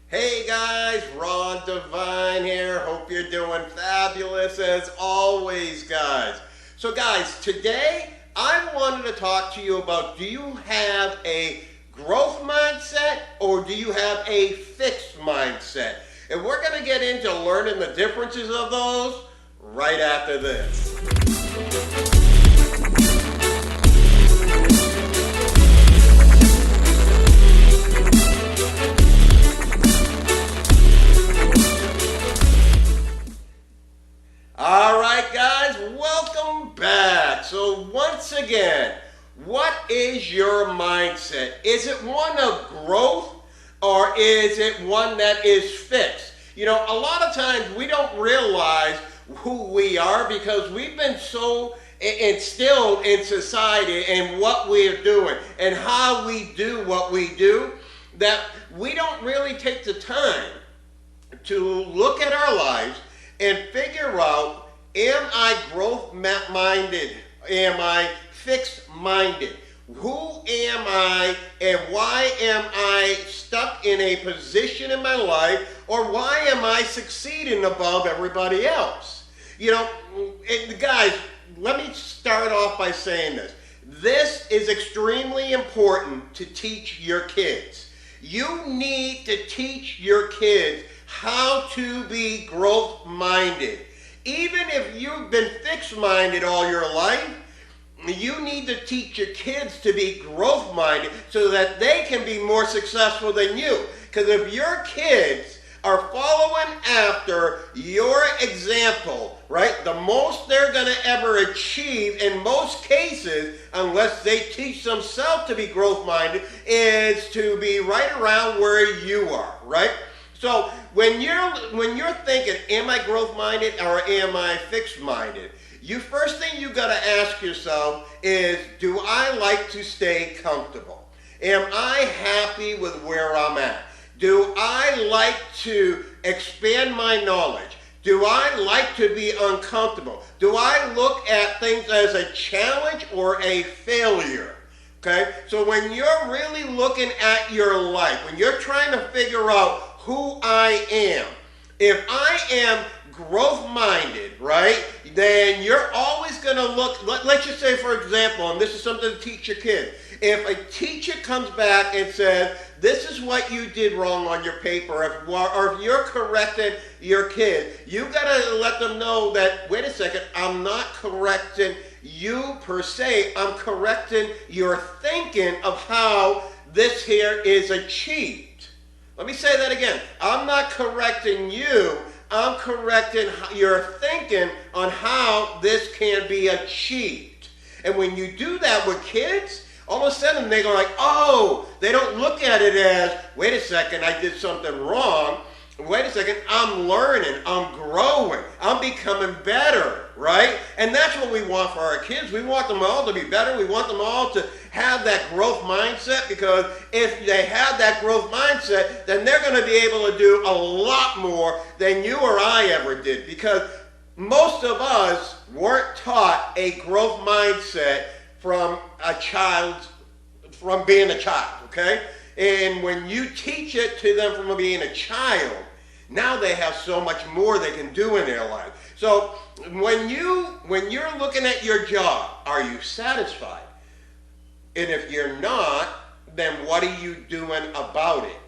Hey guys, Devine here. Hope you're doing fabulous as always, guys. So guys, today I wanted to talk to you about, do you have a growth mindset or do you have a fixed mindset? And we're going to get into learning the differences of those right after this. All right, guys, welcome back. So once again, what is your mindset? Is it one of growth or is it one that is fixed? You know, a lot of times we don't realize who we are because we've been so instilled in society and what we're doing and how we do what we do that we don't really take the time to look at our lives and figure out, am I growth minded? Am I fixed minded? Who am I and why am I stuck in a position in my life, or why am I succeeding above everybody else? You know, and guys, let me start off by saying this. This is extremely important to teach your kids. You need to teach your kids how to be growth minded. Even if you've been fixed minded all your life, you need to teach your kids to be growth minded so that they can be more successful than you. Because if your kids are following after your example, right, the most they're going to ever achieve in most cases, unless they teach themselves to be growth minded, is to be right around where you are, right? So when you're thinking, am I growth minded or am I fixed minded? You first thing you got to ask yourself is, do I like to stay comfortable? Am I happy with where I'm at? Do I like to expand my knowledge? Do I like to be uncomfortable? Do I look at things as a challenge or a failure? Okay? So when you're really looking at your life, when you're trying to figure out who I am, if I am growth minded, right, then you're always going to look, let's just say, for example, and this is something to teach your kids. If a teacher comes back and says, this is what you did wrong on your paper, or if you're correcting your kid, you got to let them know that, wait a second, I'm not correcting you per se, I'm correcting your thinking of how this here is achieved. Let me say that again. I'm not correcting you, I'm correcting your thinking on how this can be achieved. And when you do that with kids, all of a sudden they go like, oh, they don't look at it as, wait a second, I did something wrong. Wait a second, I'm learning, I'm growing, I'm becoming better, right? And that's what we want for our kids. We want them all to be better. We want them all to have that growth mindset, because if they have that growth mindset, then they're going to be able to do a lot more than you or I ever did, because most of us weren't taught a growth mindset from being a child, okay? And when you teach it to them from being a child, now they have so much more they can do in their life. So when you're looking at your job, are you satisfied? And if you're not, then what are you doing about it?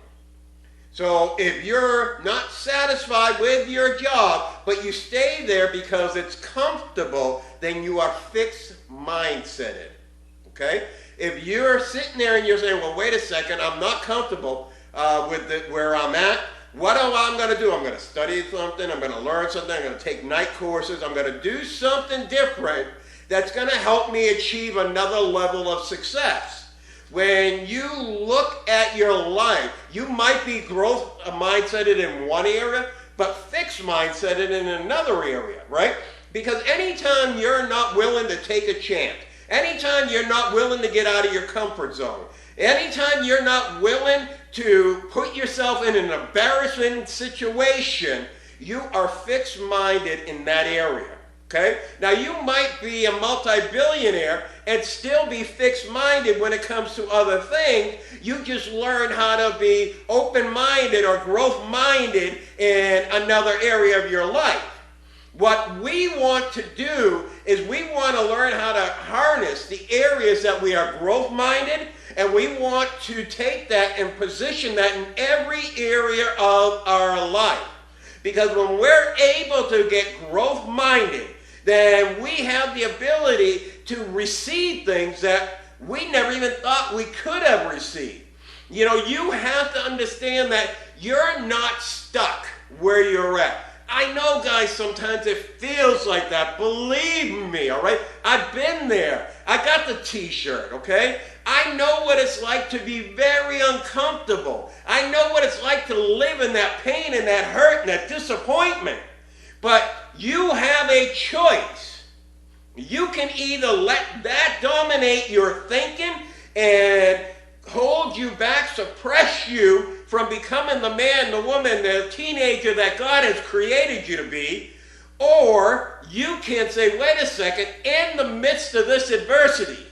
So if you're not satisfied with your job, but you stay there because it's comfortable, then you are fixed mindseted, okay? If you're sitting there and you're saying, well, wait a second, I'm not comfortable where I'm at, what am I going to do? I'm going to study something, I'm going to learn something, I'm going to take night courses, I'm going to do something different that's going to help me achieve another level of success. When you look at your life, you might be growth mindseted in one area, but fixed mindseted in another area, right? Because anytime you're not willing to take a chance, anytime you're not willing to get out of your comfort zone, anytime you're not willing to put yourself in an embarrassing situation, you are fixed minded in that area. Okay? Now you might be a multi-billionaire and still be fixed-minded when it comes to other things. You just learn how to be open-minded or growth-minded in another area of your life. What we want to do is we want to learn how to harness the areas that we are growth-minded, and we want to take that and position that in every area of our life. Because when we're able to get growth-minded, then we have the ability to receive things that we never even thought we could have received. You know, you have to understand that you're not stuck where you're at. I know, guys, sometimes it feels like that. Believe me, all right? I've been there. I got the t-shirt, okay? I know what it's like to be very uncomfortable. I know what it's like to live in that pain and that hurt and that disappointment. But you have a choice. You can either let that dominate your thinking and hold you back, suppress you from becoming the man, the woman, the teenager that God has created you to be, or you can say, wait a second, in the midst of this adversity,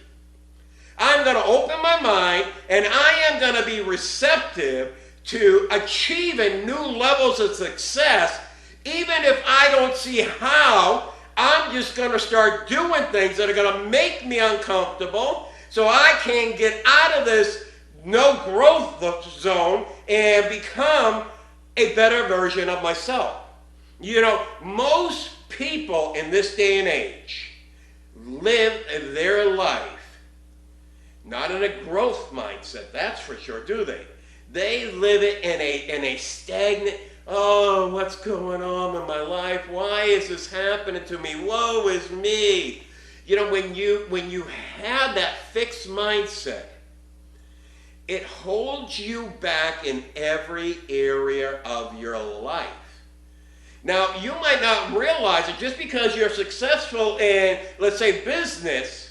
I'm going to open my mind and I am going to be receptive to achieving new levels of success. Even if I don't see how, I'm just going to start doing things that are going to make me uncomfortable so I can get out of this no growth zone and become a better version of myself. You know, most people in this day and age live their life not in a growth mindset, that's for sure, do they? They live it in a stagnant, oh, what's going on in my life? Why is this happening to me? Woe is me. You know, when you have that fixed mindset, it holds you back in every area of your life. Now, you might not realize it just because you're successful in, let's say, business,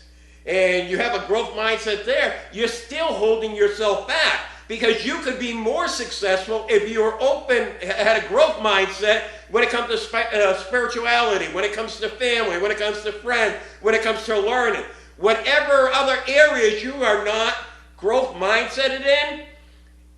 and you have a growth mindset there, you're still holding yourself back. Because you could be more successful if you were open, had a growth mindset when it comes to spirituality, when it comes to family, when it comes to friends, when it comes to learning. Whatever other areas you are not growth mindseted in,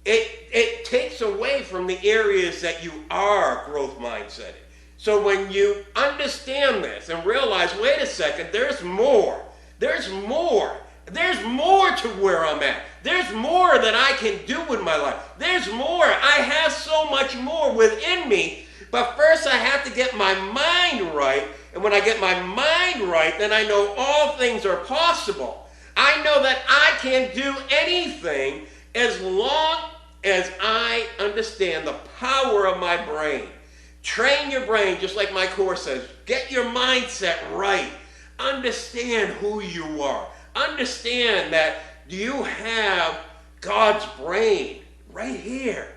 it takes away from the areas that you are growth mindseted. So when you understand this and realize, wait a second, there's more. There's more. There's more to where I'm at. There's more that I can do with my life. There's more. I have so much more within me. But first I have to get my mind right. And when I get my mind right, then I know all things are possible. I know that I can do anything as long as I understand the power of my brain. Train your brain, just like my course says. Get your mindset right. Understand who you are. Understand that you have God's brain right here.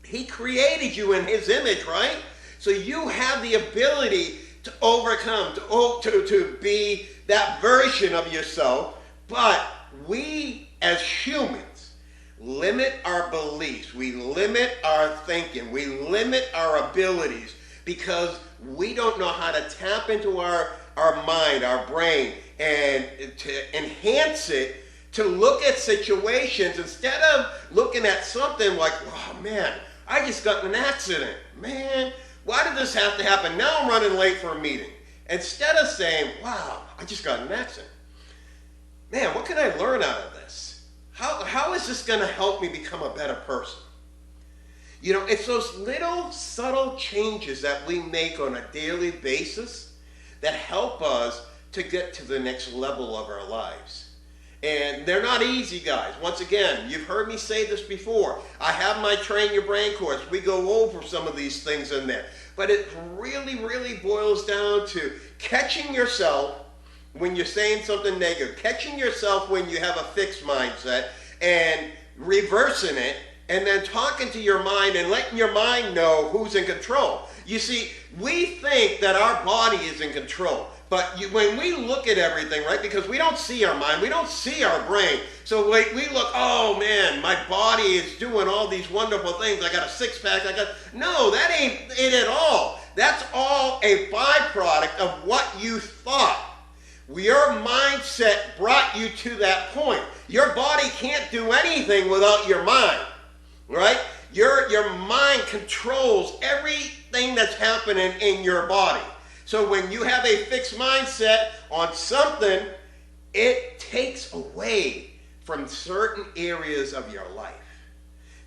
He created you in His image, right? So you have the ability to overcome, to be that version of yourself. But we as humans limit our beliefs. We limit our thinking. We limit our abilities because we don't know how to tap into our mind, our brain, and to enhance it, to look at situations instead of looking at something like, oh man, I just got in an accident. Man, why did this have to happen? Now I'm running late for a meeting. Instead of saying, wow, I just got in an accident. Man, what can I learn out of this? How is this going to help me become a better person? You know, it's those little subtle changes that we make on a daily basis that help us to get to the next level of our lives. And they're not easy, guys. Once again, you've heard me say this before. I have my Train Your Brain course. We go over some of these things in there. But it really, really boils down to catching yourself when you're saying something negative, catching yourself when you have a fixed mindset, and reversing it, and then talking to your mind and letting your mind know who's in control. You see, we think that our body is in control. But when we look at everything, right, because we don't see our mind, we don't see our brain. So we look, oh man, my body is doing all these wonderful things. I got a six-pack. No, that ain't it at all. That's all a byproduct of what you thought. Your mindset brought you to that point. Your body can't do anything without your mind, right? Your mind controls everything that's happening in your body. So when you have a fixed mindset on something, it takes away from certain areas of your life.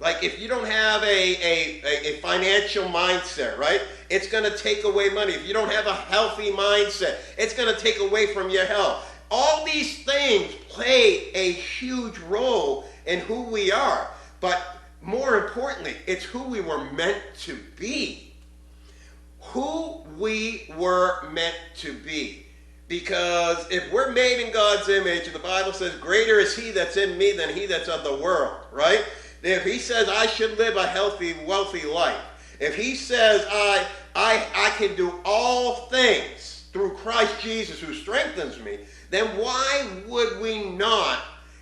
Like if you don't have a financial mindset, right? It's going to take away money. If you don't have a healthy mindset, it's going to take away from your health. All these things play a huge role in who we are. But more importantly, it's who we were meant to be. Who we were meant to be. Because if we're made in God's image, and the Bible says, greater is he that's in me than he that's of the world, right? If he says I should live a healthy, wealthy life, if he says I can do all things through Christ Jesus who strengthens me, then why would we not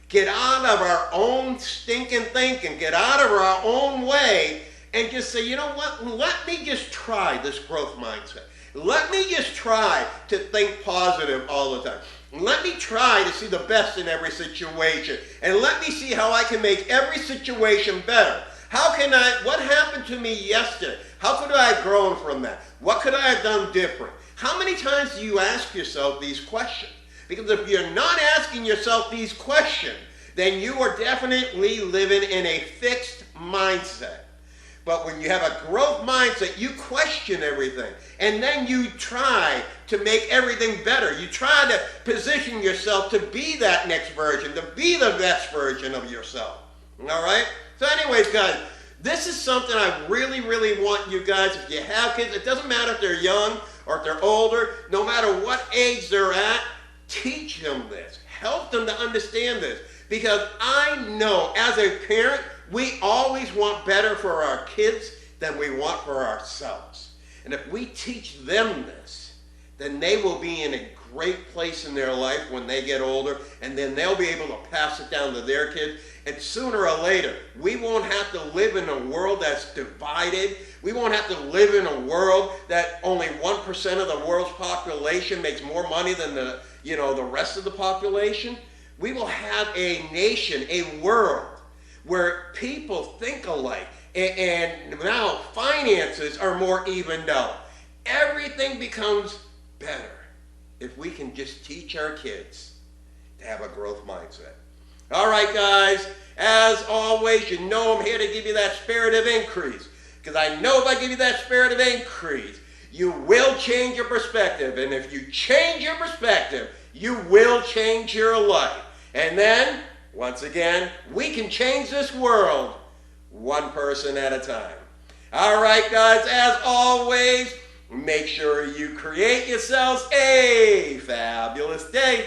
get out of our own stinking thinking, get out of our own way, and just say, you know what, let me just try this growth mindset. Let me just try to think positive all the time. Let me try to see the best in every situation. And let me see how I can make every situation better. What happened to me yesterday? How could I have grown from that? What could I have done different? How many times do you ask yourself these questions? Because if you're not asking yourself these questions, then you are definitely living in a fixed mindset. But when you have a growth mindset, you question everything. And then you try to make everything better. You try to position yourself to be that next version, to be the best version of yourself. All right? So anyways, guys, this is something I really, really want you guys, if you have kids, it doesn't matter if they're young or if they're older, no matter what age they're at, teach them this. Help them to understand this. Because I know, as a parent, we always want better for our kids than we want for ourselves. And if we teach them this, then they will be in a great place in their life when they get older, and then they'll be able to pass it down to their kids. And sooner or later, we won't have to live in a world that's divided. We won't have to live in a world that only 1% of the world's population makes more money than the rest of the population. We will have a nation, a world, where people think alike, and now finances are more evened out. Everything becomes better if we can just teach our kids to have a growth mindset. All right, guys, as always, you know I'm here to give you that spirit of increase, because I know if I give you that spirit of increase, you will change your perspective, and if you change your perspective, you will change your life. And then, once again, we can change this world one person at a time. All right, guys, as always, make sure you create yourselves a fabulous day.